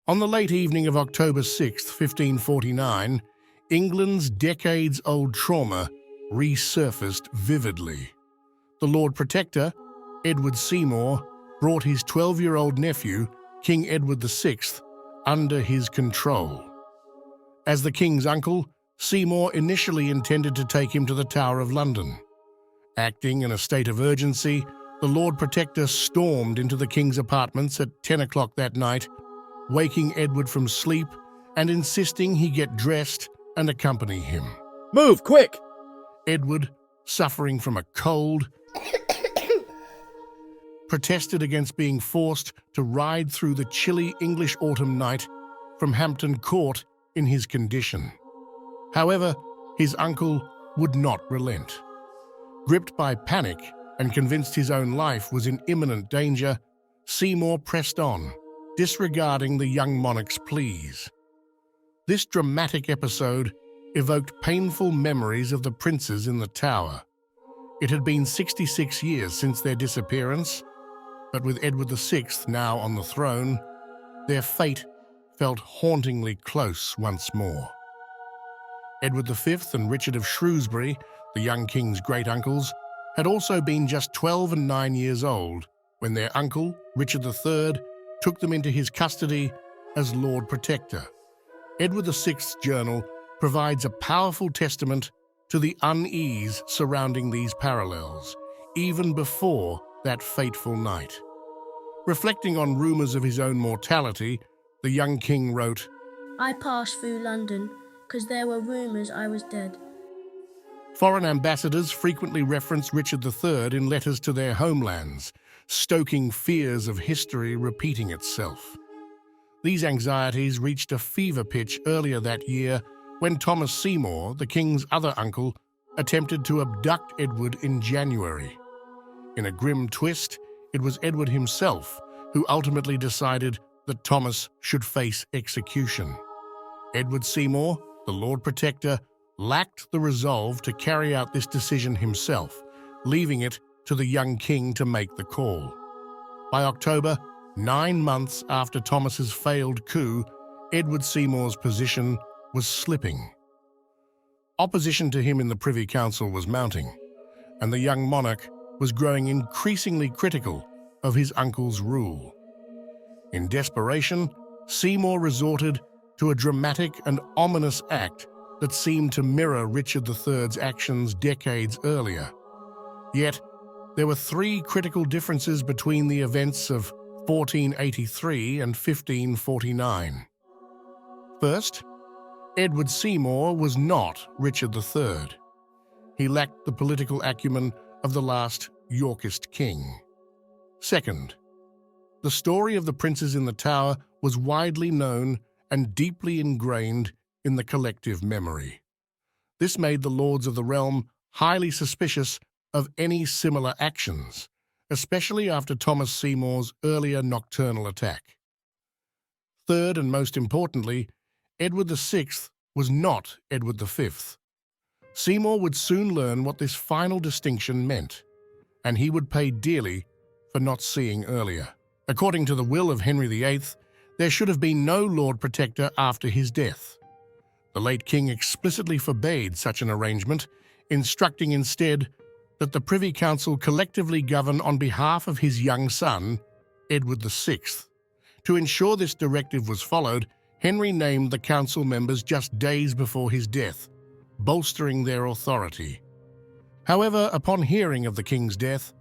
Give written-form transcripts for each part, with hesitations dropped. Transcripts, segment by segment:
On the late evening of October 6, 1549, England's decades-old trauma resurfaced vividly. The Lord Protector, Edward Seymour, brought his 12-year-old nephew, King Edward VI, under his control. As the king's uncle, Seymour initially intended to take him to the Tower of London. Acting in a state of urgency, the Lord Protector stormed into the king's apartments at 10 o'clock that night, waking Edward from sleep and insisting he get dressed and accompany him. Move, quick! Edward, suffering from a cold, protested against being forced to ride through the chilly English autumn night from Hampton Court in his condition. However, his uncle would not relent. Gripped by panic and convinced his own life was in imminent danger, Seymour pressed on, disregarding the young monarch's pleas. This dramatic episode evoked painful memories of the princes in the Tower. It had been 66 years since their disappearance, but with Edward VI now on the throne, their fate felt hauntingly close once more. Edward V and Richard of Shrewsbury, the young king's great-uncles, had also been just 12 and 9 years old when their uncle, Richard III, took them into his custody as Lord Protector. Edward VI's journal provides a powerful testament to the unease surrounding these parallels, even before that fateful night. Reflecting on rumours of his own mortality, the young king wrote, "I passed through London because there were rumours I was dead." Foreign ambassadors frequently reference Richard III in letters to their homelands, stoking fears of history repeating itself. These anxieties reached a fever pitch earlier that year when Thomas Seymour, the king's other uncle, attempted to abduct Edward in January. In a grim twist, it was Edward himself who ultimately decided that Thomas should face execution. Edward Seymour, the Lord Protector, lacked the resolve to carry out this decision himself, leaving it to the young king to make the call. By October, 9 months after Thomas's failed coup, Edward Seymour's position was slipping. Opposition to him in the Privy Council was mounting, and the young monarch was growing increasingly critical of his uncle's rule. In desperation, Seymour resorted to a dramatic and ominous act that seemed to mirror Richard III's actions decades earlier. Yet, there were 3 critical differences between the events of 1483 and 1549. First, Edward Seymour was not Richard III. He lacked the political acumen of the last Yorkist king. Second, the story of the princes in the Tower was widely known and deeply ingrained in the collective memory. This made the lords of the realm highly suspicious of any similar actions, especially after Thomas Seymour's earlier nocturnal attack. Third, and most importantly, Edward VI was not Edward V. Seymour would soon learn what this final distinction meant, and he would pay dearly for not seeing earlier. According to the will of Henry VIII, there should have been no Lord Protector after his death. The late king explicitly forbade such an arrangement, instructing instead that the Privy Council collectively govern on behalf of his young son, Edward VI. To ensure this directive was followed, Henry named the council members just days before his death, bolstering their authority. However, upon hearing of the king's death,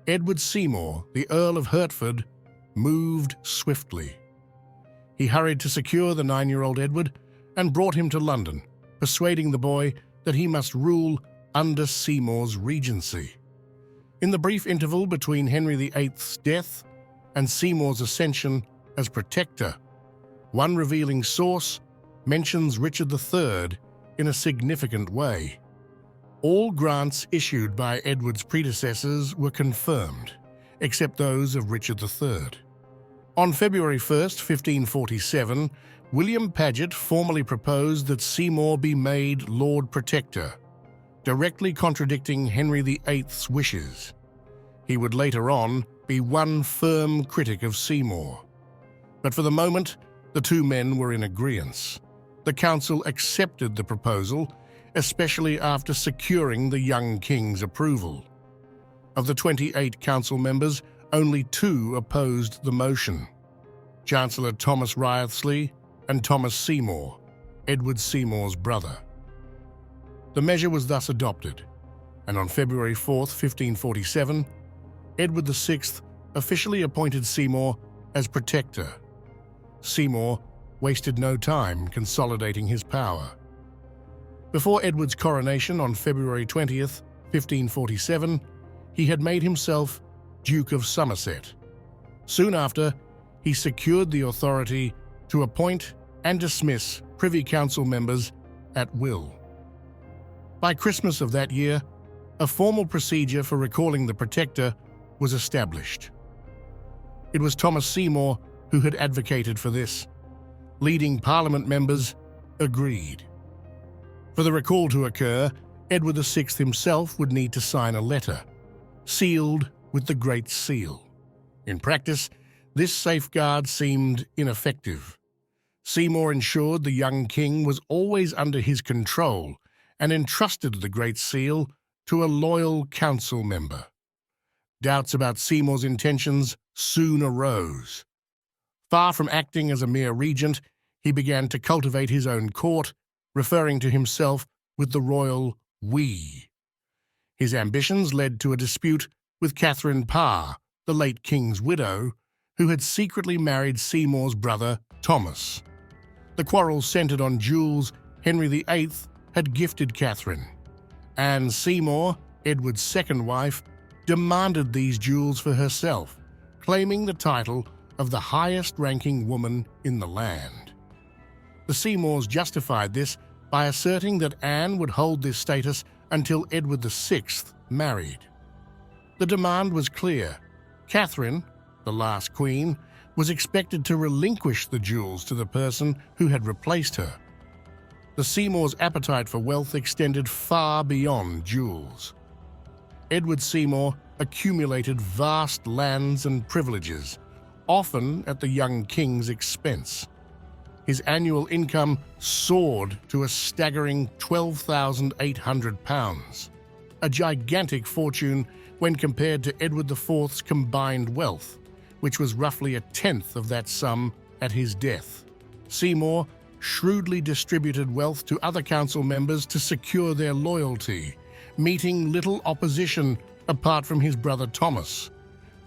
Edward Seymour, the Earl of Hertford, moved swiftly. He hurried to secure the 9-year-old Edward and brought him to London, persuading the boy that he must rule under Seymour's regency. In the brief interval between Henry VIII's death and Seymour's ascension as protector, one revealing source mentions Richard III in a significant way. All grants issued by Edward's predecessors were confirmed, except those of Richard III. On February 1st, 1547, William Paget formally proposed that Seymour be made Lord Protector, directly contradicting Henry VIII's wishes. He would later on be one firm critic of Seymour. But for the moment, The two men were in agreement. The council accepted the proposal, especially after securing the young king's approval. Of the 28 council members, only 2 opposed the motion: Chancellor Thomas Wriothesley and Thomas Seymour, Edward Seymour's brother. The measure was thus adopted, and on February 4, 1547, Edward VI officially appointed Seymour as protector. Seymour wasted no time consolidating his power. Before Edward's coronation on February 20th, 1547, he had made himself Duke of Somerset. Soon after, he secured the authority to appoint and dismiss Privy Council members at will. By Christmas of that year, a formal procedure for recalling the Protector was established. It was Thomas Seymour who had advocated for this. Leading Parliament members agreed. For the recall to occur, Edward VI himself would need to sign a letter, sealed with the Great Seal. In practice, this safeguard seemed ineffective. Seymour ensured the young king was always under his control and entrusted the Great Seal to a loyal council member. Doubts about Seymour's intentions soon arose. Far from acting as a mere regent, he began to cultivate his own court, referring to himself with the royal "we." His ambitions led to a dispute with Catherine Parr, the late king's widow, who had secretly married Seymour's brother Thomas. The quarrel centered on jewels Henry VIII had gifted Catherine. Anne Seymour, Edward's second wife, demanded these jewels for herself, claiming the title of the highest-ranking woman in the land. The Seymours justified this by asserting that Anne would hold this status until Edward VI married. The demand was clear. Catherine, the last queen, was expected to relinquish the jewels to the person who had replaced her. The Seymours' appetite for wealth extended far beyond jewels. Edward Seymour accumulated vast lands and privileges, often at the young king's expense. His annual income soared to a staggering £12,800, a gigantic fortune when compared to Edward IV's combined wealth, which was roughly a tenth of that sum at his death. Seymour shrewdly distributed wealth to other council members to secure their loyalty, meeting little opposition apart from his brother Thomas,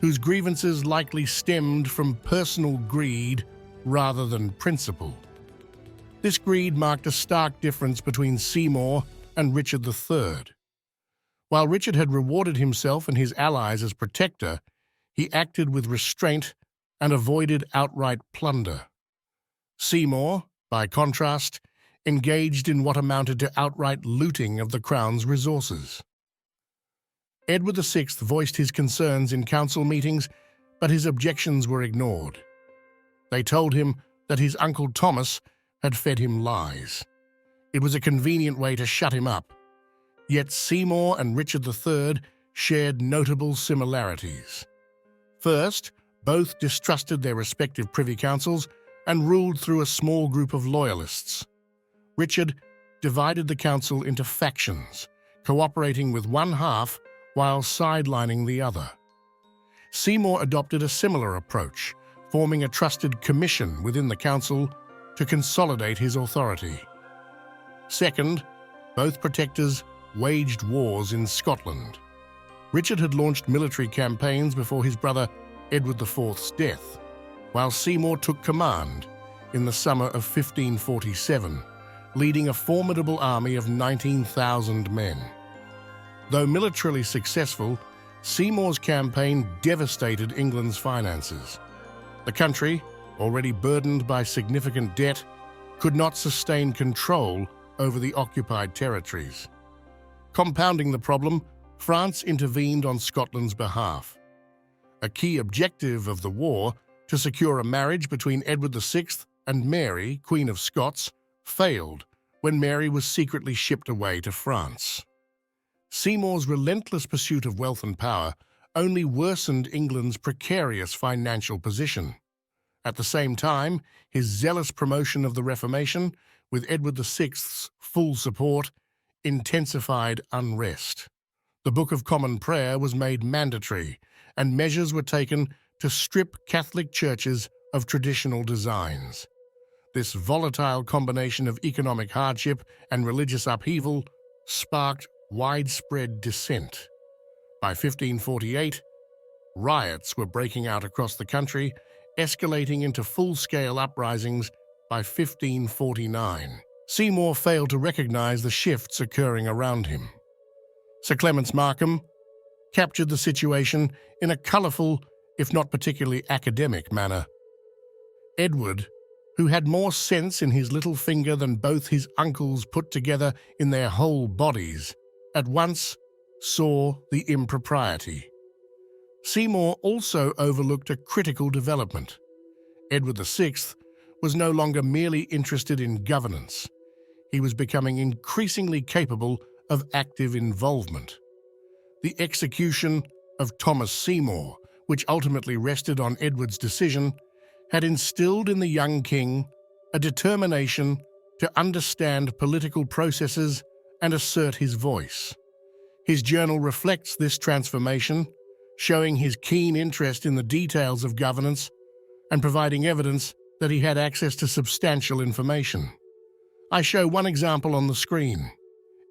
whose grievances likely stemmed from personal greed rather than principle. This greed marked a stark difference between Seymour and Richard III. While Richard had rewarded himself and his allies as protector, he acted with restraint and avoided outright plunder. Seymour, by contrast, engaged in what amounted to outright looting of the crown's resources. Edward VI voiced his concerns in council meetings, but his objections were ignored. They told him that his uncle Thomas had fed him lies. It was a convenient way to shut him up. Yet Seymour and Richard III shared notable similarities. First, both distrusted their respective privy councils and ruled through a small group of loyalists. Richard divided the council into factions, cooperating with one half while sidelining the other. Seymour adopted a similar approach, forming a trusted commission within the council to consolidate his authority. Second, both protectors waged wars in Scotland. Richard had launched military campaigns before his brother Edward IV's death, while Seymour took command in the summer of 1547, leading a formidable army of 19,000 men. Though militarily successful, Seymour's campaign devastated England's finances. The country, already burdened by significant debt, could not sustain control over the occupied territories. Compounding the problem, France intervened on Scotland's behalf. A key objective of the war, to secure a marriage between Edward VI and Mary, Queen of Scots, failed when Mary was secretly shipped away to France. Seymour's relentless pursuit of wealth and power only worsened England's precarious financial position. At the same time, his zealous promotion of the Reformation, with Edward VI's full support, intensified unrest. The Book of Common Prayer was made mandatory, and measures were taken to strip Catholic churches of traditional designs. This volatile combination of economic hardship and religious upheaval sparked widespread dissent. By 1548, riots were breaking out across the country, escalating into full-scale uprisings by 1549. Seymour failed to recognize the shifts occurring around him. Sir Clements Markham captured the situation in a colourful, if not particularly academic manner. Edward, who had more sense in his little finger than both his uncles put together in their whole bodies, at once saw the impropriety. Seymour also overlooked a critical development. Edward VI was no longer merely interested in governance. He was becoming increasingly capable of active involvement. The execution of Thomas Seymour, which ultimately rested on Edward's decision, had instilled in the young king a determination to understand political processes and assert his voice. His journal reflects this transformation, showing his keen interest in the details of governance and providing evidence that he had access to substantial information. I show one example on the screen.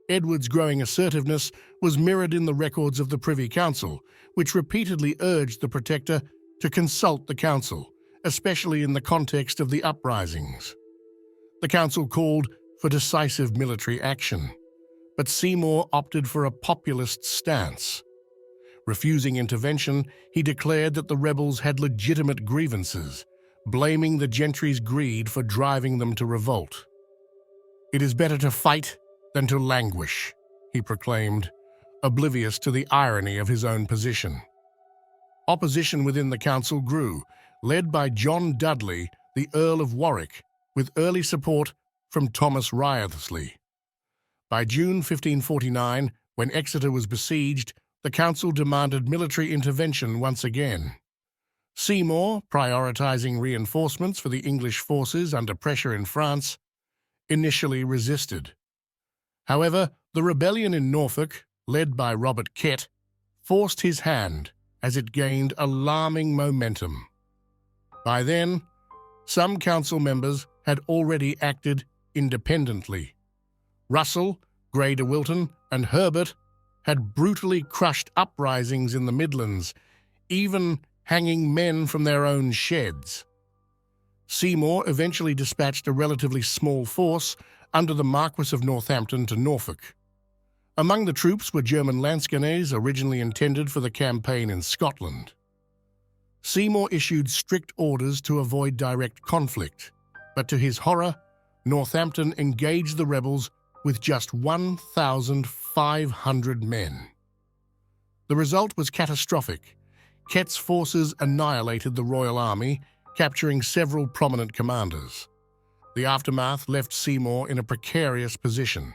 Edward's growing assertiveness was mirrored in the records of the Privy Council, which repeatedly urged the Protector to consult the Council, especially in the context of the uprisings. The Council called for decisive military action, but Seymour opted for a populist stance. Refusing intervention, he declared that the rebels had legitimate grievances, blaming the gentry's greed for driving them to revolt. "It is better to fight than to languish," he proclaimed, oblivious to the irony of his own position. Opposition within the council grew, led by John Dudley, the Earl of Warwick, with early support from Thomas Wriothesley. By June 1549, when Exeter was besieged, the council demanded military intervention once again. Seymour, prioritizing reinforcements for the English forces under pressure in France, initially resisted. However, the rebellion in Norfolk, led by Robert Kett, forced his hand as it gained alarming momentum. By then, some council members had already acted independently. Russell, Grey de Wilton, and Herbert had brutally crushed uprisings in the Midlands, even hanging men from their own sheds. Seymour eventually dispatched a relatively small force under the Marquess of Northampton to Norfolk. Among the troops were German Lansquenets originally intended for the campaign in Scotland. Seymour issued strict orders to avoid direct conflict, but to his horror, Northampton engaged the rebels with just 1,500 men. The result was catastrophic. Kett's forces annihilated the Royal Army, capturing several prominent commanders. The aftermath left Seymour in a precarious position.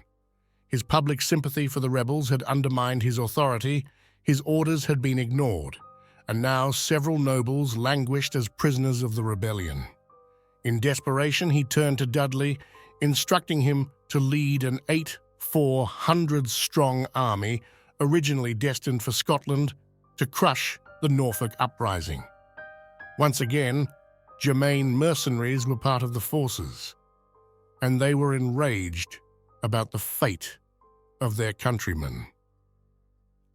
His public sympathy for the rebels had undermined his authority, his orders had been ignored, and now several nobles languished as prisoners of the rebellion. In desperation, he turned to Dudley, instructing him to lead an 400-strong army originally destined for Scotland to crush the Norfolk uprising. Once again, Germain mercenaries were part of the forces, and they were enraged about the fate of their countrymen.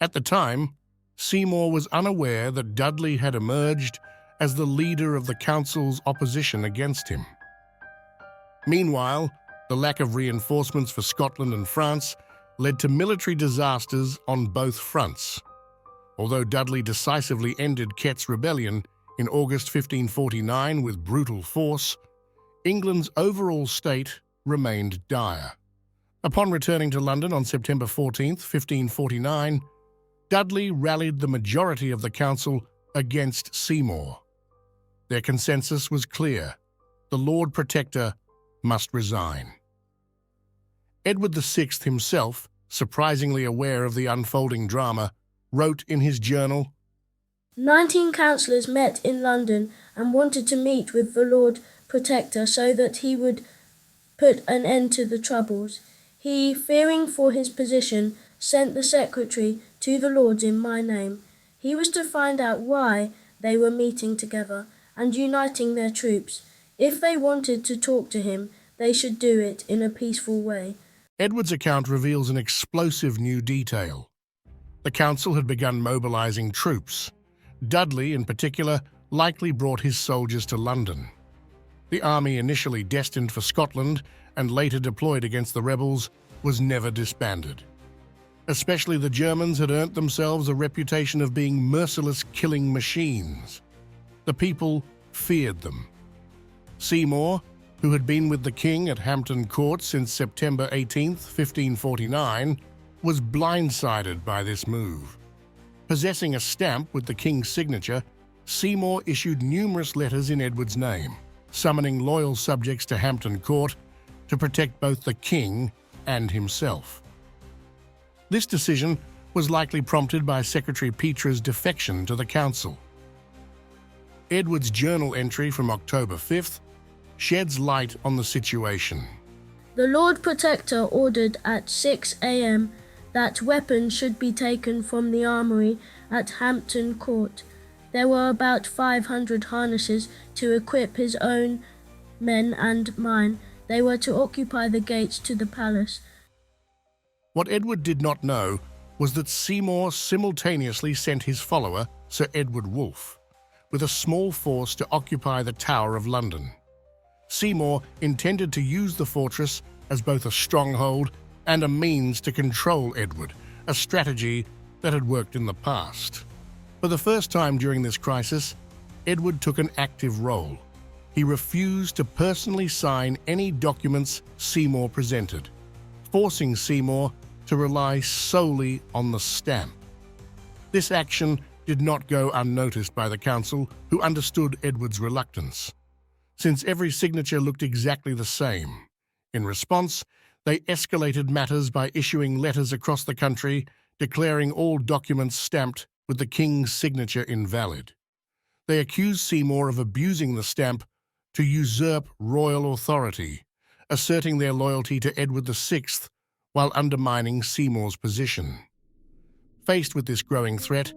At the time, Seymour was unaware that Dudley had emerged as the leader of the council's opposition against him. Meanwhile, the lack of reinforcements for Scotland and France led to military disasters on both fronts. Although Dudley decisively ended Kett's rebellion in August 1549 with brutal force, England's overall state remained dire. Upon returning to London on September 14, 1549, Dudley rallied the majority of the council against Seymour. Their consensus was clear: the Lord Protector must resign. Edward VI himself, surprisingly aware of the unfolding drama, wrote in his journal, 19 councillors met in London and wanted to meet with the Lord Protector so that he would put an end to the troubles. He, fearing for his position, sent the secretary to the Lords in my name. He was to find out why they were meeting together and uniting their troops. If they wanted to talk to him, they should do it in a peaceful way. Edward's account reveals an explosive new detail. The council had begun mobilizing troops. Dudley, in particular, likely brought his soldiers to London. The army, initially destined for Scotland and later deployed against the rebels, was never disbanded. Especially the Germans had earned themselves a reputation of being merciless killing machines. The people feared them. Seymour, who had been with the king at Hampton Court since September 18, 1549, was blindsided by this move. Possessing a stamp with the king's signature, Seymour issued numerous letters in Edward's name, summoning loyal subjects to Hampton Court to protect both the king and himself. This decision was likely prompted by Secretary Petra's defection to the council. Edward's journal entry from October 5th sheds light on the situation. The Lord Protector ordered at 6 a.m. that weapons should be taken from the armory at Hampton Court. There were about 500 harnesses to equip his own men and mine. They were to occupy the gates to the palace. What Edward did not know was that Seymour simultaneously sent his follower, Sir Edward Wolfe, with a small force to occupy the Tower of London. Seymour intended to use the fortress as both a stronghold and a means to control Edward, a strategy that had worked in the past. For the first time during this crisis, Edward took an active role. He refused to personally sign any documents Seymour presented, forcing Seymour to rely solely on the stamp. This action did not go unnoticed by the council, who understood Edward's reluctance, since every signature looked exactly the same. In response, they escalated matters by issuing letters across the country declaring all documents stamped with the king's signature invalid. They accused Seymour of abusing the stamp to usurp royal authority, asserting their loyalty to Edward VI while undermining Seymour's position. Faced with this growing threat,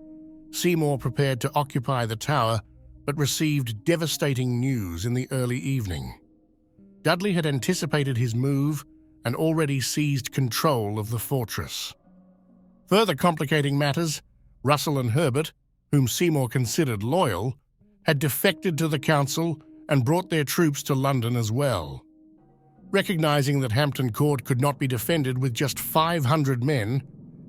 Seymour prepared to occupy the tower, but received devastating news in the early evening. Dudley had anticipated his move and already seized control of the fortress. Further complicating matters, Russell and Herbert, whom Seymour considered loyal, had defected to the council and brought their troops to London as well. Recognizing that Hampton Court could not be defended with just 500 men,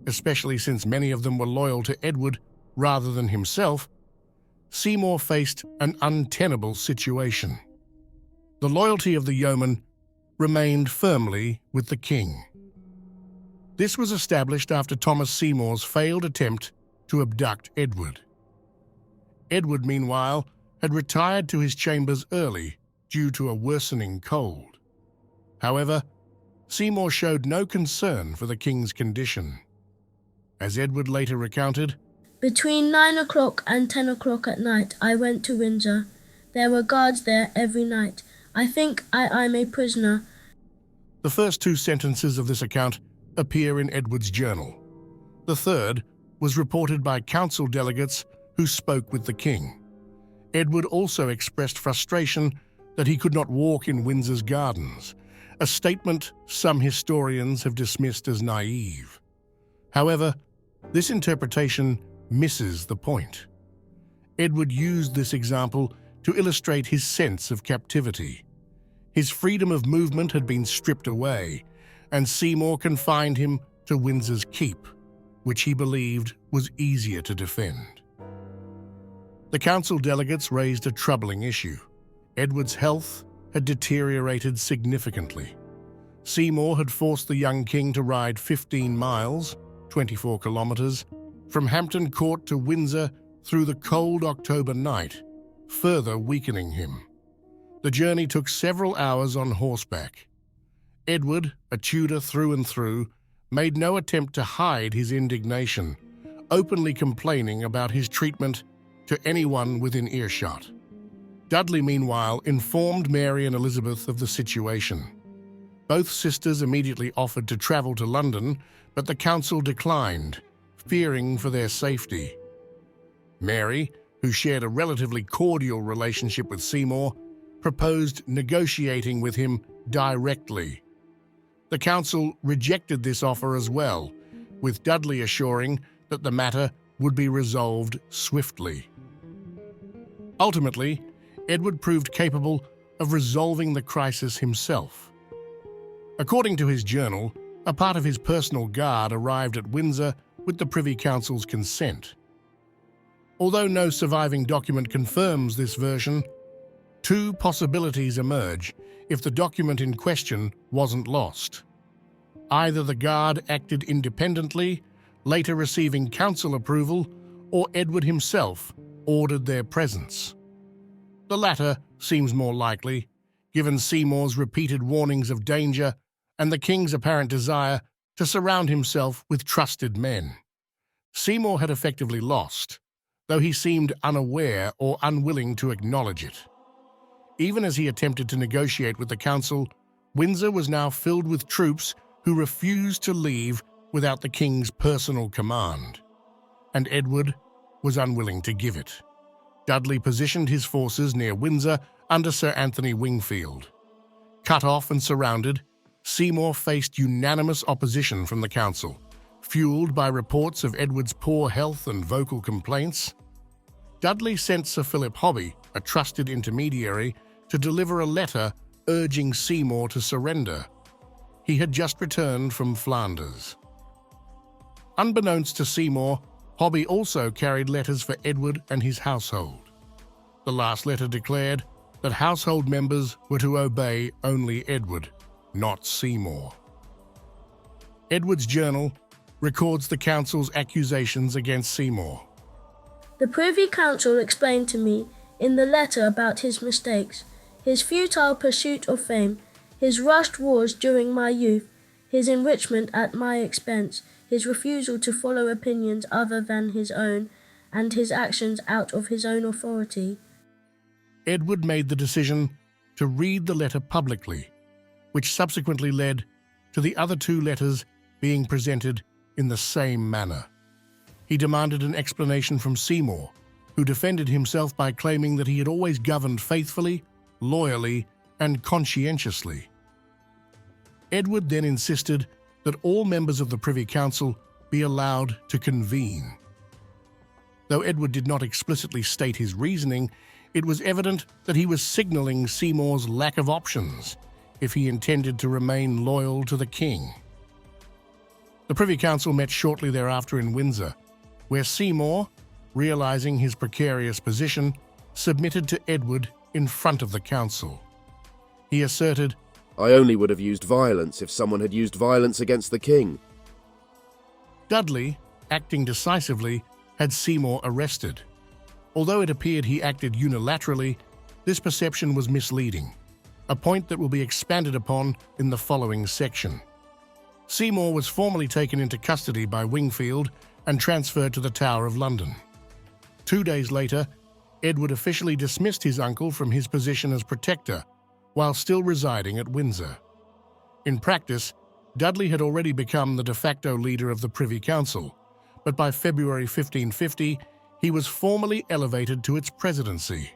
especially since many of them were loyal to Edward rather than himself, Seymour faced an untenable situation. The loyalty of the yeoman remained firmly with the king. This was established after Thomas Seymour's failed attempt to abduct Edward. Edward, meanwhile, had retired to his chambers early due to a worsening cold. However, Seymour showed no concern for the king's condition. As Edward later recounted, Between 9 o'clock and 10 o'clock at night, I went to Windsor. There were guards there every night. I think I'm a prisoner. The first two sentences of this account appear in Edward's journal. The third was reported by council delegates who spoke with the king. Edward also expressed frustration that he could not walk in Windsor's gardens, a statement some historians have dismissed as naive. However, this interpretation misses the point. Edward used this example to illustrate his sense of captivity. His freedom of movement had been stripped away, and Seymour confined him to Windsor's keep, which he believed was easier to defend. The council delegates raised a troubling issue. Edward's health had deteriorated significantly. Seymour had forced the young king to ride 15 miles, 24 kilometers, from Hampton Court to Windsor through the cold October night, further weakening him. The journey took several hours on horseback. Edward, a Tudor through and through, made no attempt to hide his indignation, openly complaining about his treatment to anyone within earshot. Dudley, meanwhile, informed Mary and Elizabeth of the situation. Both sisters immediately offered to travel to London, but the council declined, fearing for their safety. Mary, who shared a relatively cordial relationship with Seymour, proposed negotiating with him directly. The council rejected this offer as well, with Dudley assuring that the matter would be resolved swiftly. Ultimately, Edward proved capable of resolving the crisis himself. According to his journal, a part of his personal guard arrived at Windsor with the Privy Council's consent. Although no surviving document confirms this version, two possibilities emerge if the document in question wasn't lost. Either the guard acted independently, later receiving council approval, or Edward himself ordered their presence. The latter seems more likely, given Seymour's repeated warnings of danger and the king's apparent desire to surround himself with trusted men. Seymour had effectively lost, though he seemed unaware or unwilling to acknowledge it. Even as he attempted to negotiate with the council, Windsor was now filled with troops who refused to leave without the king's personal command, and Edward was unwilling to give it. Dudley positioned his forces near Windsor under Sir Anthony Wingfield. Cut off and surrounded, Seymour faced unanimous opposition from the council, fueled by reports of Edward's poor health and vocal complaints. Dudley sent Sir Philip Hobby, a trusted intermediary, to deliver a letter urging Seymour to surrender. He had just returned from Flanders. Unbeknownst to Seymour, Hobby also carried letters for Edward and his household. The last letter declared that household members were to obey only Edward, not Seymour. Edward's journal records the council's accusations against Seymour. The Privy Council explained to me in the letter about his mistakes, his futile pursuit of fame, his rushed wars during my youth, his enrichment at my expense, his refusal to follow opinions other than his own, and his actions out of his own authority. Edward made the decision to read the letter publicly, which subsequently led to the other two letters being presented in the same manner. He demanded an explanation from Seymour, who defended himself by claiming that he had always governed faithfully, loyally, and conscientiously. Edward then insisted that all members of the Privy Council be allowed to convene. Though Edward did not explicitly state his reasoning, it was evident that he was signalling Seymour's lack of options if he intended to remain loyal to the king. The Privy Council met shortly thereafter in Windsor, where Seymour, realizing his precarious position, submitted to Edward in front of the council. He asserted, "I only would have used violence if someone had used violence against the king." Dudley, acting decisively, had Seymour arrested. Although it appeared he acted unilaterally, this perception was misleading, a point that will be expanded upon in the following section. Seymour was formally taken into custody by Wingfield and transferred to the Tower of London. 2 days later, Edward officially dismissed his uncle from his position as protector, while still residing at Windsor. In practice, Dudley had already become the de facto leader of the Privy Council, but by February 1550, he was formally elevated to its presidency.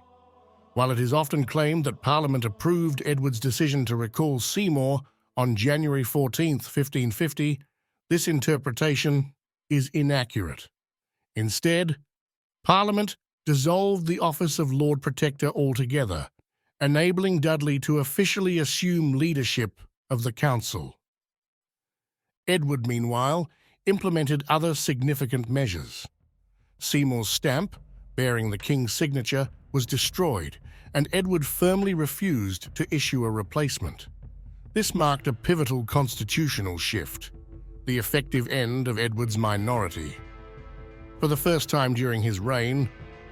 While it is often claimed that Parliament approved Edward's decision to recall Seymour on January 14, 1550, this interpretation is inaccurate. Instead, Parliament dissolved the office of Lord Protector altogether, enabling Dudley to officially assume leadership of the council. Edward, meanwhile, implemented other significant measures. Seymour's stamp, bearing the king's signature, was destroyed, and Edward firmly refused to issue a replacement. This marked a pivotal constitutional shift, the effective end of Edward's minority. For the first time during his reign,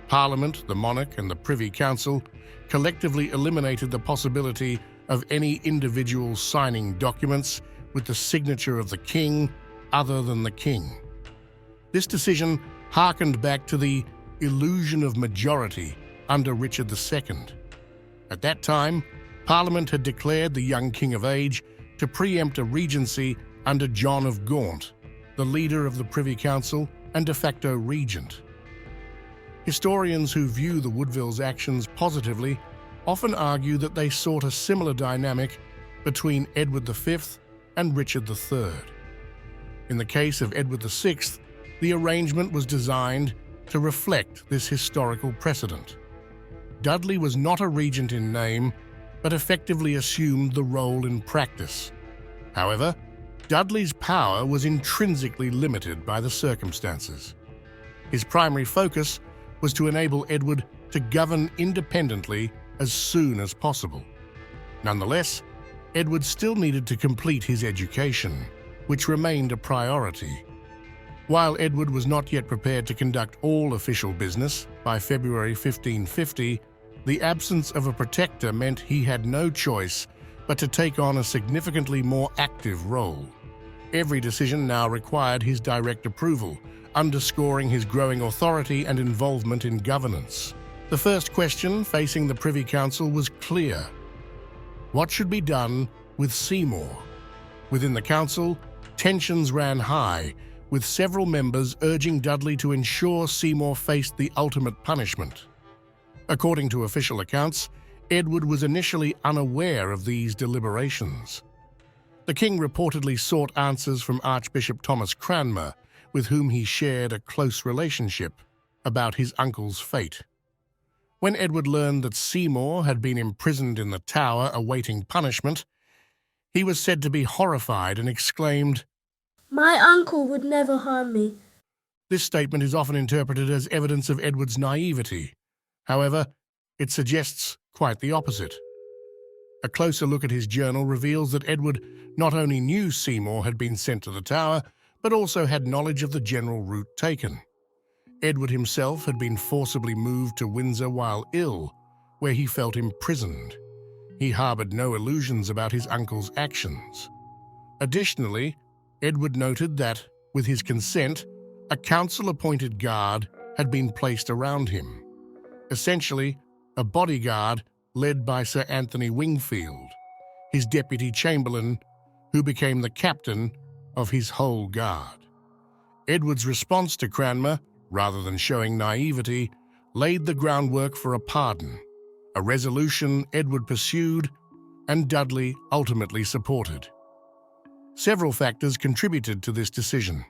Parliament, the monarch, and the Privy Council collectively eliminated the possibility of any individual signing documents with the signature of the king other than the king. This decision harkened back to the illusion of majority under Richard II, At that time, Parliament had declared the young king of age to preempt a regency under John of Gaunt, the leader of the Privy Council and de facto regent. Historians who view the Woodvilles' actions positively often argue that they sought a similar dynamic between Edward V and Richard III. In the case of Edward VI, the arrangement was designed to reflect this historical precedent. Dudley was not a regent in name, but effectively assumed the role in practice. However, Dudley's power was intrinsically limited by the circumstances. His primary focus was to enable Edward to govern independently as soon as possible. Nonetheless, Edward still needed to complete his education, which remained a priority. While Edward was not yet prepared to conduct all official business by February 1550, the absence of a protector meant he had no choice but to take on a significantly more active role. Every decision now required his direct approval, underscoring his growing authority and involvement in governance. The first question facing the Privy Council was clear. What should be done with Seymour? Within the council, tensions ran high, with several members urging Dudley to ensure Seymour faced the ultimate punishment. According to official accounts, Edward was initially unaware of these deliberations. The king reportedly sought answers from Archbishop Thomas Cranmer, with whom he shared a close relationship, about his uncle's fate. When Edward learned that Seymour had been imprisoned in the Tower awaiting punishment, he was said to be horrified and exclaimed, "My uncle would never harm me." This statement is often interpreted as evidence of Edward's naivety. However, it suggests quite the opposite. A closer look at his journal reveals that Edward not only knew Seymour had been sent to the Tower, but also had knowledge of the general route taken. Edward himself had been forcibly moved to Windsor while ill, where he felt imprisoned. He harbored no illusions about his uncle's actions. Additionally, Edward noted that, with his consent, a council-appointed guard had been placed around him. Essentially, a bodyguard led by Sir Anthony Wingfield, his deputy chamberlain, who became the captain of his whole guard. Edward's response to Cranmer, rather than showing naivety, laid the groundwork for a pardon, a resolution Edward pursued and Dudley ultimately supported. Several factors contributed to this decision.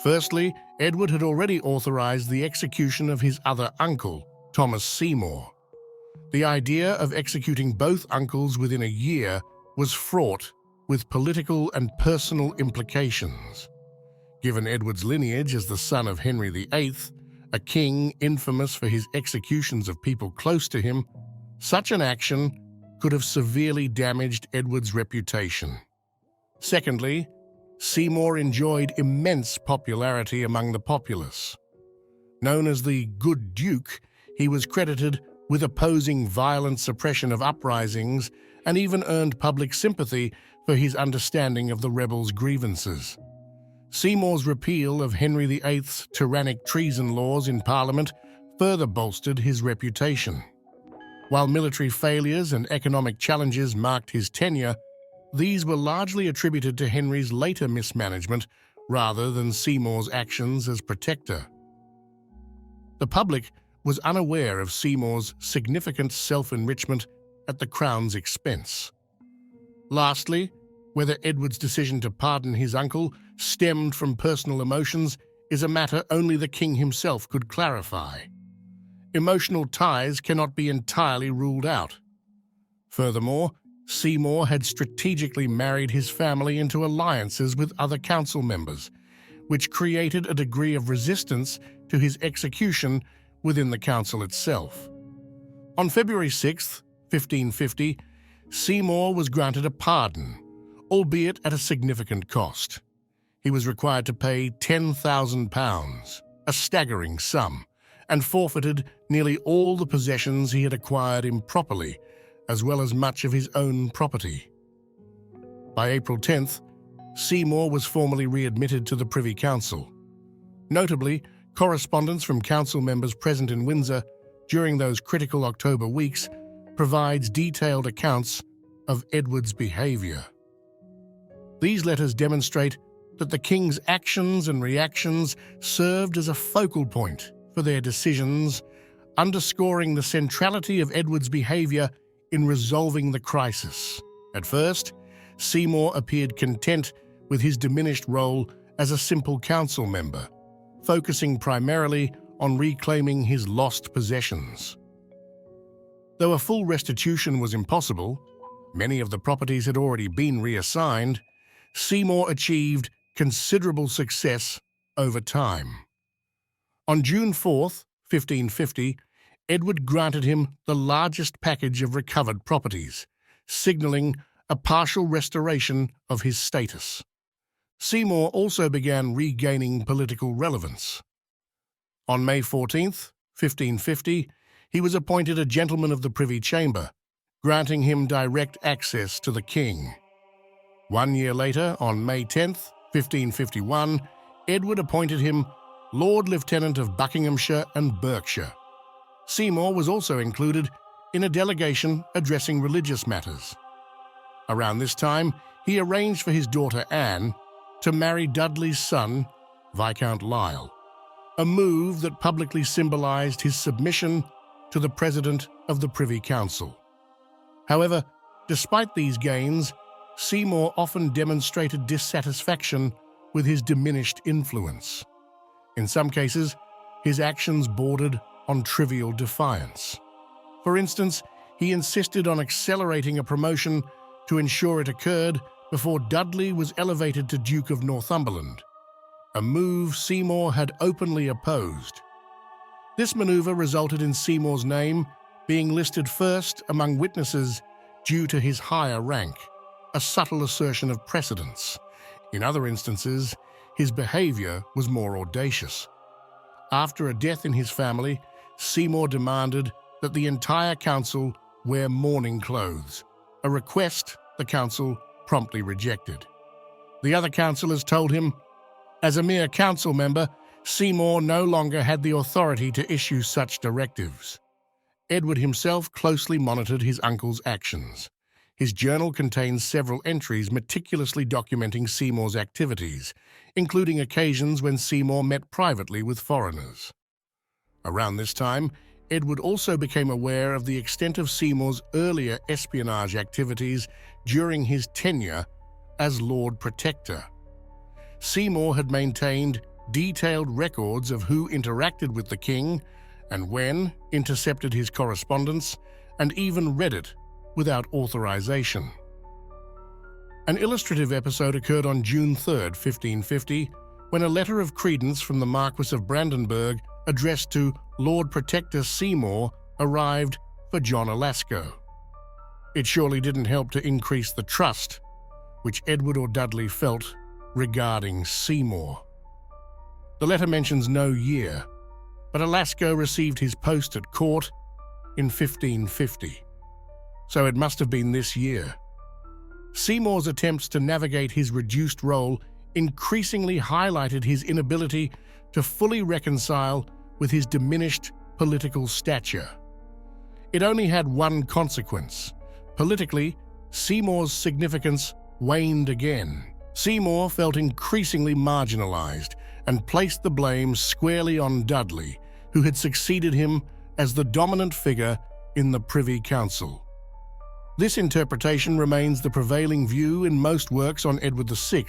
Firstly, Edward had already authorized the execution of his other uncle, Thomas Seymour. The idea of executing both uncles within a year was fraught with political and personal implications. Given Edward's lineage as the son of Henry VIII, a king infamous for his executions of people close to him, such an action could have severely damaged Edward's reputation. Secondly, Seymour enjoyed immense popularity among the populace. Known as the Good Duke, he was credited with opposing violent suppression of uprisings and even earned public sympathy for his understanding of the rebels' grievances. Seymour's repeal of Henry VIII's tyrannic treason laws in Parliament further bolstered his reputation. While military failures and economic challenges marked his tenure, these were largely attributed to Henry's later mismanagement rather than Seymour's actions as protector. The public was unaware of Seymour's significant self-enrichment at the Crown's expense. Lastly, whether Edward's decision to pardon his uncle stemmed from personal emotions is a matter only the king himself could clarify. Emotional ties cannot be entirely ruled out. Furthermore, Seymour had strategically married his family into alliances with other council members, which created a degree of resistance to his execution within the council itself. On February 6, 1550, Seymour was granted a pardon, albeit at a significant cost. He was required to pay £10,000, a staggering sum, and forfeited nearly all the possessions he had acquired improperly, as well as much of his own property. By April 10th, Seymour was formally readmitted to the Privy Council. Notably, correspondence from council members present in Windsor during those critical October weeks provides detailed accounts of Edward's behaviour. These letters demonstrate that the king's actions and reactions served as a focal point for their decisions, underscoring the centrality of Edward's behaviour in resolving the crisis. At first, Seymour appeared content with his diminished role as a simple council member, focusing primarily on reclaiming his lost possessions. Though a full restitution was impossible, many of the properties had already been reassigned, Seymour achieved considerable success over time. On June 4th, 1550, Edward granted him the largest package of recovered properties, signalling a partial restoration of his status. Seymour also began regaining political relevance. On May 14th, 1550, he was appointed a gentleman of the Privy Chamber, granting him direct access to the king. 1 year later, on May 10th, 1551, Edward appointed him Lord Lieutenant of Buckinghamshire and Berkshire. Seymour was also included in a delegation addressing religious matters. Around this time, he arranged for his daughter Anne to marry Dudley's son, Viscount Lisle, a move that publicly symbolized his submission to the President of the Privy Council. However, despite these gains, Seymour often demonstrated dissatisfaction with his diminished influence. In some cases, his actions bordered on trivial defiance. For instance, he insisted on accelerating a promotion to ensure it occurred before Dudley was elevated to Duke of Northumberland, a move Seymour had openly opposed. This maneuver resulted in Seymour's name being listed first among witnesses due to his higher rank, a subtle assertion of precedence. In other instances, his behaviour was more audacious. After a death in his family, Seymour demanded that the entire council wear mourning clothes, a request the council promptly rejected. The other councillors told him, as a mere council member, Seymour no longer had the authority to issue such directives. Edward himself closely monitored his uncle's actions. His journal contains several entries meticulously documenting Seymour's activities, including occasions when Seymour met privately with foreigners. Around this time, Edward also became aware of the extent of Seymour's earlier espionage activities during his tenure as Lord Protector. Seymour had maintained detailed records of who interacted with the king and when, intercepted his correspondence, and even read it without authorization. An illustrative episode occurred on June 3, 1550, when a letter of credence from the Marquis of Brandenburg addressed to Lord Protector Seymour arrived for John Alasco. It surely didn't help to increase the trust which Edward or Dudley felt regarding Seymour. The letter mentions no year, but Alasco received his post at court in 1550, so it must have been this year. Seymour's attempts to navigate his reduced role increasingly highlighted his inability to fully reconcile with his diminished political stature. It only had one consequence. Politically, Seymour's significance waned again. Seymour felt increasingly marginalized and placed the blame squarely on Dudley, who had succeeded him as the dominant figure in the Privy Council. This interpretation remains the prevailing view in most works on Edward VI,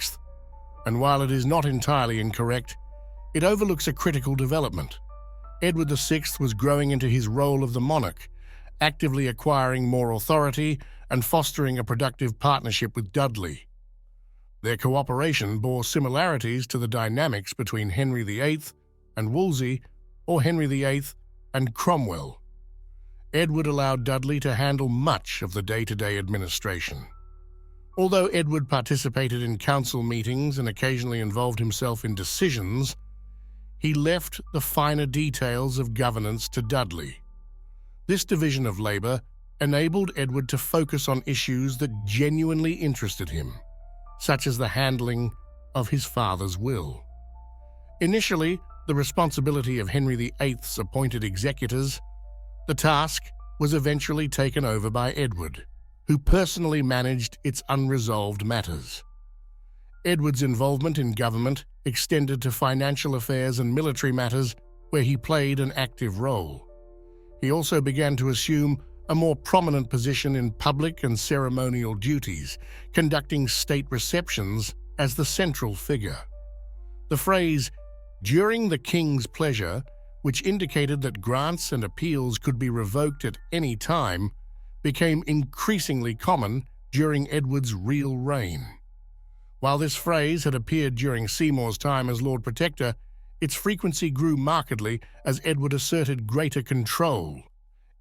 and while it is not entirely incorrect, it overlooks a critical development. Edward VI was growing into his role of the monarch, actively acquiring more authority and fostering a productive partnership with Dudley. Their cooperation bore similarities to the dynamics between Henry VIII and Wolsey, or Henry VIII and Cromwell. Edward allowed Dudley to handle much of the day-to-day administration. Although Edward participated in council meetings and occasionally involved himself in decisions, he left the finer details of governance to Dudley. This division of labor enabled Edward to focus on issues that genuinely interested him, such as the handling of his father's will. Initially, the responsibility of Henry VIII's appointed executors, the task was eventually taken over by Edward, who personally managed its unresolved matters. Edward's involvement in government extended to financial affairs and military matters, where he played an active role. He also began to assume a more prominent position in public and ceremonial duties, conducting state receptions as the central figure. The phrase, "during the king's pleasure," which indicated that grants and appeals could be revoked at any time, became increasingly common during Edward's real reign. While this phrase had appeared during Seymour's time as Lord Protector, its frequency grew markedly as Edward asserted greater control.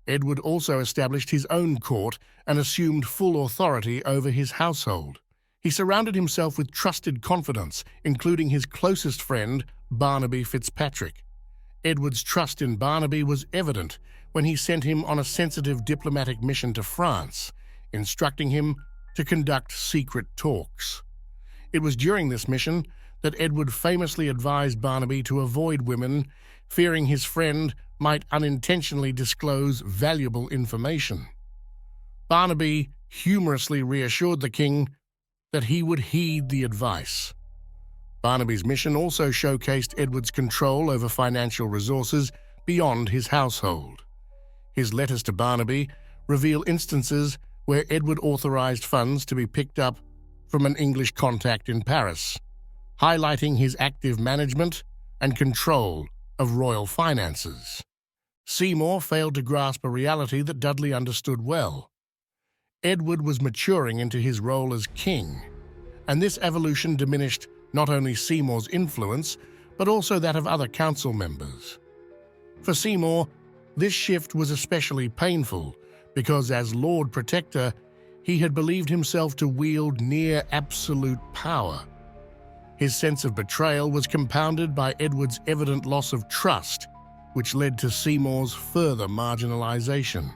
Edward also established his own court and assumed full authority over his household. He surrounded himself with trusted confidants, including his closest friend, Barnaby Fitzpatrick. Edward's trust in Barnaby was evident when he sent him on a sensitive diplomatic mission to France, instructing him to conduct secret talks. It was during this mission that Edward famously advised Barnaby to avoid women, fearing his friend might unintentionally disclose valuable information. Barnaby humorously reassured the king that he would heed the advice. Barnaby's mission also showcased Edward's control over financial resources beyond his household. His letters to Barnaby reveal instances where Edward authorized funds to be picked up from an English contact in Paris, highlighting his active management and control of royal finances. Seymour failed to grasp a reality that Dudley understood well. Edward was maturing into his role as king, and this evolution diminished not only Seymour's influence, but also that of other council members. For Seymour, this shift was especially painful because as Lord Protector, he had believed himself to wield near absolute power. His sense of betrayal was compounded by Edward's evident loss of trust, which led to Seymour's further marginalization.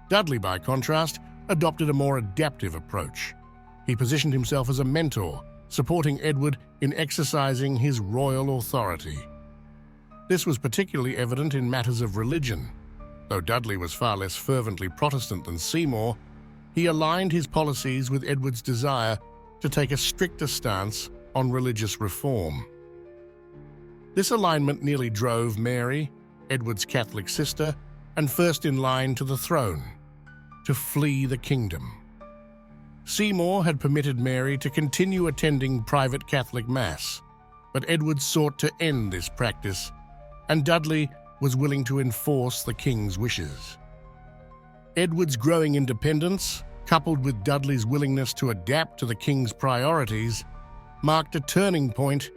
Dudley, by contrast, adopted a more adaptive approach. He positioned himself as a mentor, supporting Edward in exercising his royal authority. This was particularly evident in matters of religion. Though Dudley was far less fervently Protestant than Seymour, he aligned his policies with Edward's desire to take a stricter stance on religious reform. This alignment nearly drove Mary, Edward's Catholic sister, and first in line to the throne, to flee the kingdom. Seymour had permitted Mary to continue attending private Catholic Mass, but Edward sought to end this practice, and Dudley was willing to enforce the king's wishes. Edward's growing independence, coupled with Dudley's willingness to adapt to the king's priorities, marked a turning point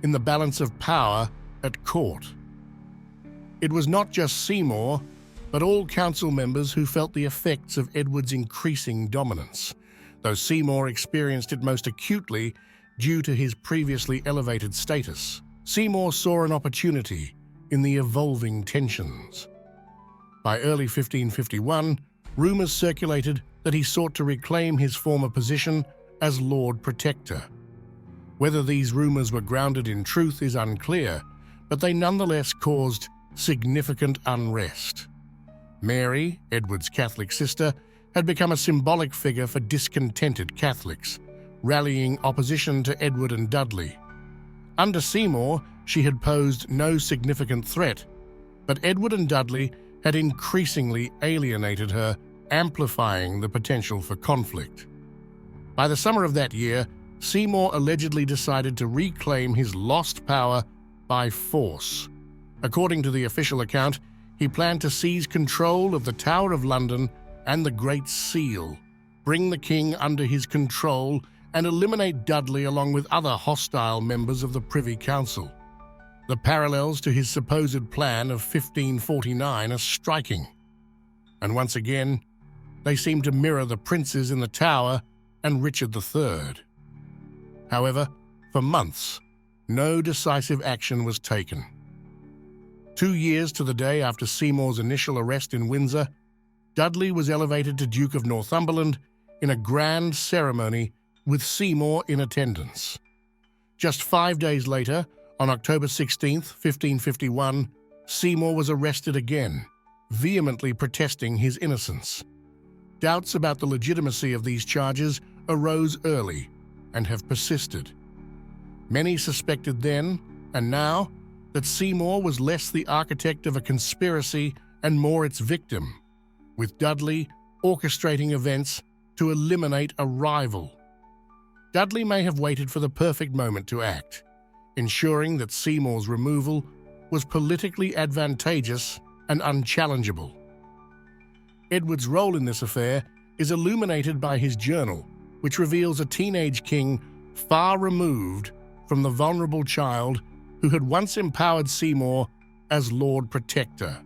in the balance of power at court. It was not just Seymour, but all council members who felt the effects of Edward's increasing dominance, though Seymour experienced it most acutely due to his previously elevated status. Seymour saw an opportunity in the evolving tensions. By early 1551, rumors circulated that he sought to reclaim his former position as Lord Protector. Whether these rumors were grounded in truth is unclear, but they nonetheless caused significant unrest. Mary, Edward's Catholic sister, had become a symbolic figure for discontented Catholics, rallying opposition to Edward and Dudley. Under Seymour, she had posed no significant threat, but Edward and Dudley had increasingly alienated her, amplifying the potential for conflict. By the summer of that year, Seymour allegedly decided to reclaim his lost power by force. According to the official account, he planned to seize control of the Tower of London and the Great Seal, bring the king under his control, and eliminate Dudley along with other hostile members of the Privy Council. The parallels to his supposed plan of 1549 are striking. And once again, they seem to mirror the princes in the Tower and Richard III. However, for months, no decisive action was taken. 2 years to the day after Seymour's initial arrest in Windsor, Dudley was elevated to Duke of Northumberland in a grand ceremony with Seymour in attendance. Just 5 days later, on October 16, 1551, Seymour was arrested again, vehemently protesting his innocence. Doubts about the legitimacy of these charges arose early and have persisted. Many suspected then, and now, that Seymour was less the architect of a conspiracy and more its victim, with Dudley orchestrating events to eliminate a rival. Dudley may have waited for the perfect moment to act, ensuring that Seymour's removal was politically advantageous and unchallengeable. Edward's role in this affair is illuminated by his journal, which reveals a teenage king far removed from the vulnerable child who had once empowered Seymour as Lord Protector.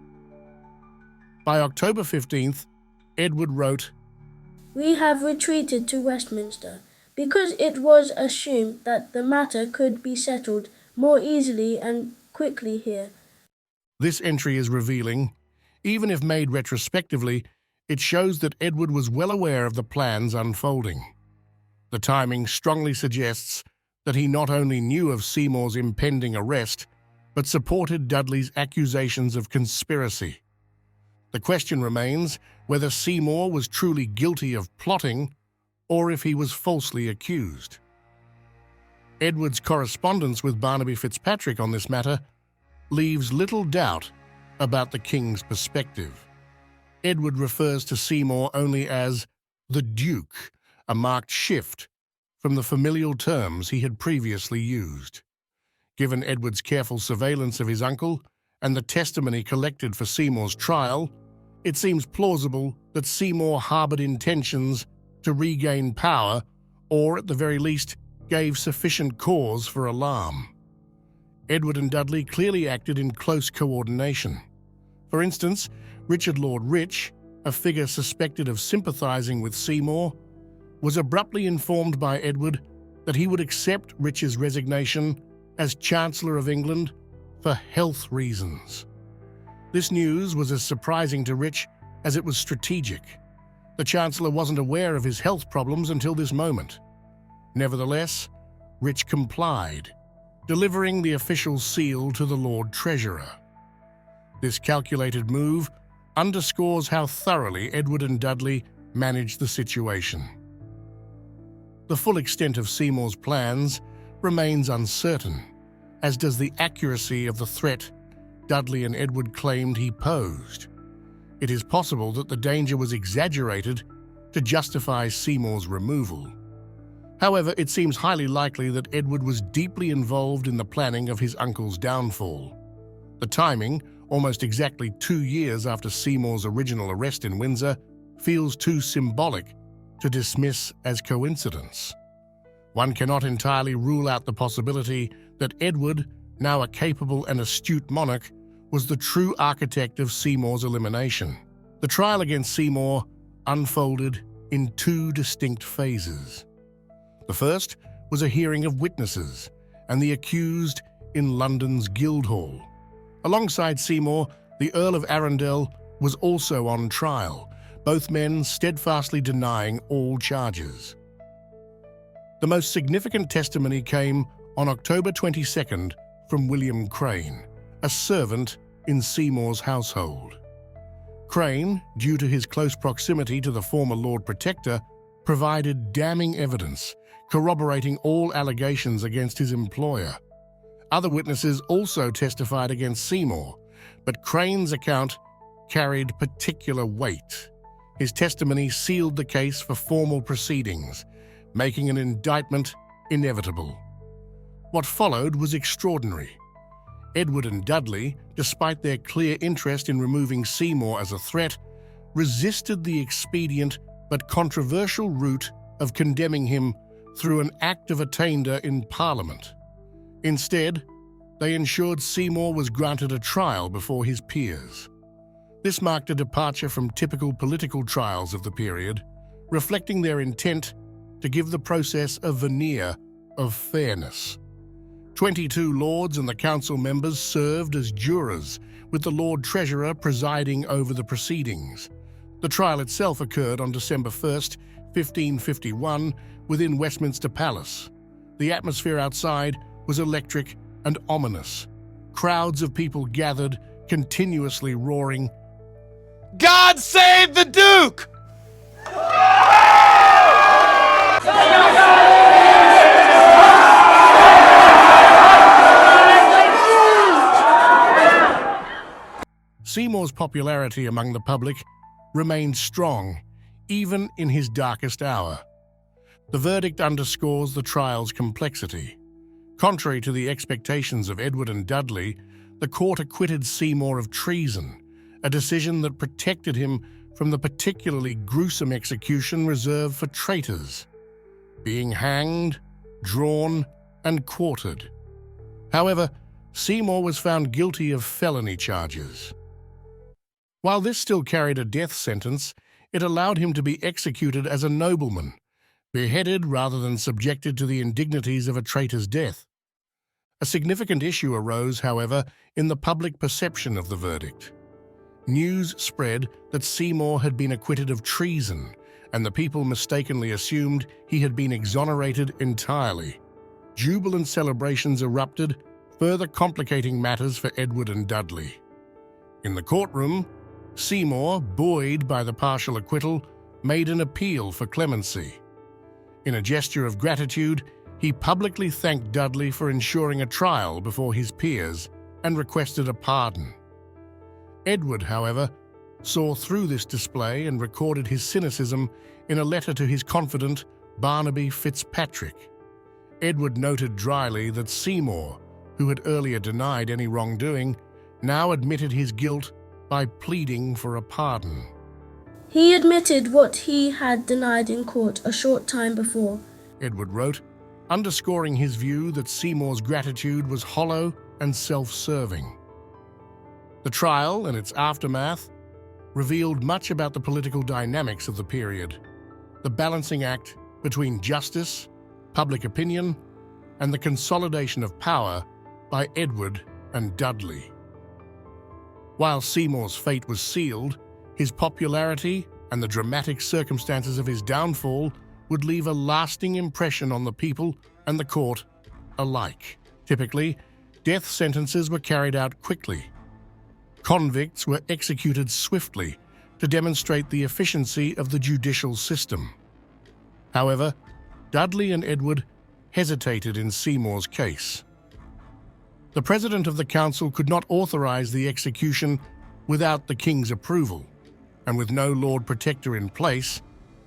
By October 15th, Edward wrote, "We have retreated to Westminster, because it was assumed that the matter could be settled more easily and quickly here." This entry is revealing. Even if made retrospectively, it shows that Edward was well aware of the plans unfolding. The timing strongly suggests that he not only knew of Seymour's impending arrest, but supported Dudley's accusations of conspiracy. The question remains whether Seymour was truly guilty of plotting or if he was falsely accused. Edward's correspondence with Barnaby Fitzpatrick on this matter leaves little doubt about the king's perspective. Edward refers to Seymour only as the Duke, a marked shift from the familial terms he had previously used. Given Edward's careful surveillance of his uncle and the testimony collected for Seymour's trial, it seems plausible that Seymour harbored intentions to regain power, or at the very least gave sufficient cause for alarm. Edward and Dudley clearly acted in close coordination. For instance, Richard Lord Rich, a figure suspected of sympathizing with Seymour, was abruptly informed by Edward that he would accept Rich's resignation as Chancellor of England for health reasons. This news was as surprising to Rich as it was strategic. The Chancellor wasn't aware of his health problems until this moment. Nevertheless, Rich complied, delivering the official seal to the Lord Treasurer. This calculated move underscores how thoroughly Edward and Dudley managed the situation. The full extent of Seymour's plans remains uncertain, as does the accuracy of the threat Dudley and Edward claimed he posed. It is possible that the danger was exaggerated to justify Seymour's removal. However, it seems highly likely that Edward was deeply involved in the planning of his uncle's downfall. The timing, almost exactly 2 years after Seymour's original arrest in Windsor, feels too symbolic to dismiss as coincidence. One cannot entirely rule out the possibility that Edward, now a capable and astute monarch, was the true architect of Seymour's elimination. The trial against Seymour unfolded in 2 distinct phases. The first was a hearing of witnesses and the accused in London's Guildhall. Alongside Seymour, the Earl of Arundel was also on trial, both men steadfastly denying all charges. The most significant testimony came on October 22nd from William Crane, a servant in Seymour's household. Crane, due to his close proximity to the former Lord Protector, provided damning evidence, corroborating all allegations against his employer. Other witnesses also testified against Seymour, but Crane's account carried particular weight. His testimony sealed the case for formal proceedings, making an indictment inevitable. What followed was extraordinary. Edward and Dudley, despite their clear interest in removing Seymour as a threat, resisted the expedient but controversial route of condemning him through an act of attainder in Parliament. Instead, they ensured Seymour was granted a trial before his peers. This marked a departure from typical political trials of the period, reflecting their intent to give the process a veneer of fairness. 22 lords and the council members served as jurors, with the Lord Treasurer presiding over the proceedings. The trial itself occurred on December 1st, 1551, within Westminster Palace. The atmosphere outside was electric and ominous. Crowds of people gathered, continuously roaring, God save the Duke! Seymour's popularity among the public remained strong, even in his darkest hour. The verdict underscores the trial's complexity. Contrary to the expectations of Edward and Dudley, the court acquitted Seymour of treason, a decision that protected him from the particularly gruesome execution reserved for traitors, being hanged, drawn, and quartered. However, Seymour was found guilty of felony charges. While this still carried a death sentence, it allowed him to be executed as a nobleman, beheaded rather than subjected to the indignities of a traitor's death. A significant issue arose, however, in the public perception of the verdict. News spread that Seymour had been acquitted of treason, and the people mistakenly assumed he had been exonerated entirely. Jubilant celebrations erupted, further complicating matters for Edward and Dudley. In the courtroom, Seymour, buoyed by the partial acquittal, made an appeal for clemency. In a gesture of gratitude, he publicly thanked Dudley for ensuring a trial before his peers and requested a pardon. Edward, however, saw through this display and recorded his cynicism in a letter to his confidant, Barnaby Fitzpatrick. Edward noted dryly that Seymour, who had earlier denied any wrongdoing, now admitted his guilt by pleading for a pardon. He admitted what he had denied in court a short time before, Edward wrote, underscoring his view that Seymour's gratitude was hollow and self-serving. The trial and its aftermath revealed much about the political dynamics of the period, the balancing act between justice, public opinion, and the consolidation of power by Edward and Dudley. While Seymour's fate was sealed, his popularity and the dramatic circumstances of his downfall would leave a lasting impression on the people and the court alike. Typically, death sentences were carried out quickly. Convicts were executed swiftly to demonstrate the efficiency of the judicial system. However, Dudley and Edward hesitated in Seymour's case. The President of the Council could not authorize the execution without the King's approval, and with no Lord Protector in place,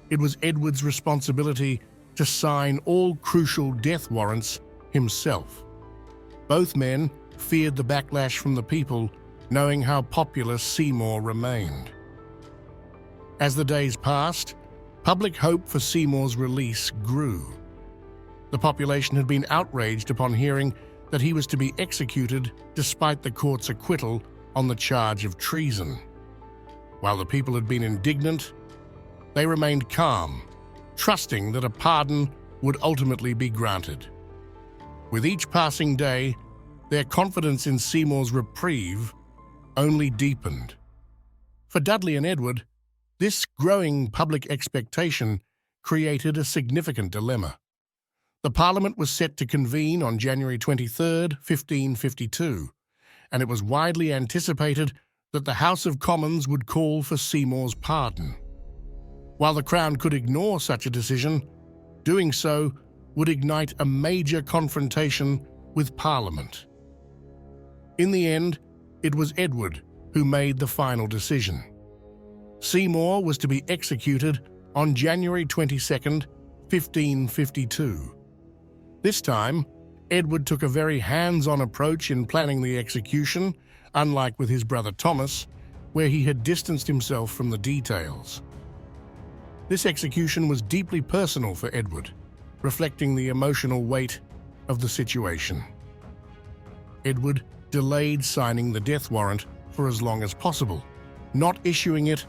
it was Edward's responsibility to sign all crucial death warrants himself. Both men feared the backlash from the people, knowing how popular Seymour remained. As the days passed, public hope for Seymour's release grew. The population had been outraged upon hearing that he was to be executed despite the court's acquittal on the charge of treason. While the people had been indignant, they remained calm, trusting that a pardon would ultimately be granted. With each passing day, their confidence in Seymour's reprieve only deepened. For Dudley and Edward, this growing public expectation created a significant dilemma. The Parliament was set to convene on January 23, 1552, and it was widely anticipated that the House of Commons would call for Seymour's pardon. While the Crown could ignore such a decision, doing so would ignite a major confrontation with Parliament. In the end, it was Edward who made the final decision. Seymour was to be executed on January 22, 1552. This time, Edward took a very hands-on approach in planning the execution, unlike with his brother Thomas, where he had distanced himself from the details. This execution was deeply personal for Edward, reflecting the emotional weight of the situation. Edward delayed signing the death warrant for as long as possible, not issuing it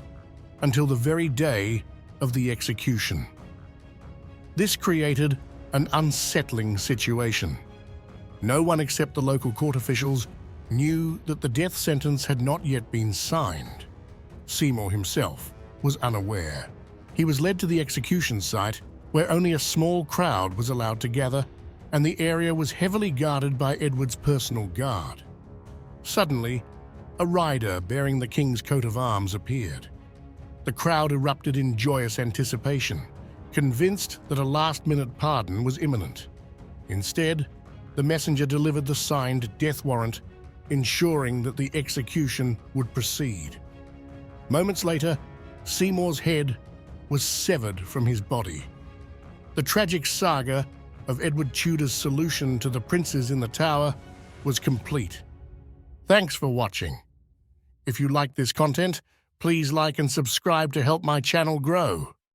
until the very day of the execution. This created an unsettling situation. No one except the local court officials knew that the death sentence had not yet been signed. Seymour himself was unaware. He was led to the execution site, where only a small crowd was allowed to gather, and the area was heavily guarded by Edward's personal guard. Suddenly, A rider bearing the king's coat of arms appeared. The crowd erupted in joyous anticipation, convinced that a last-minute pardon was imminent. Instead, the messenger delivered the signed death warrant, ensuring that the execution would proceed. Moments later, Seymour's head was severed from his body. The tragic saga of Edward Tudor's solution to the princes in the Tower was complete. Thanks for watching. If you like this content, please like and subscribe to help my channel grow.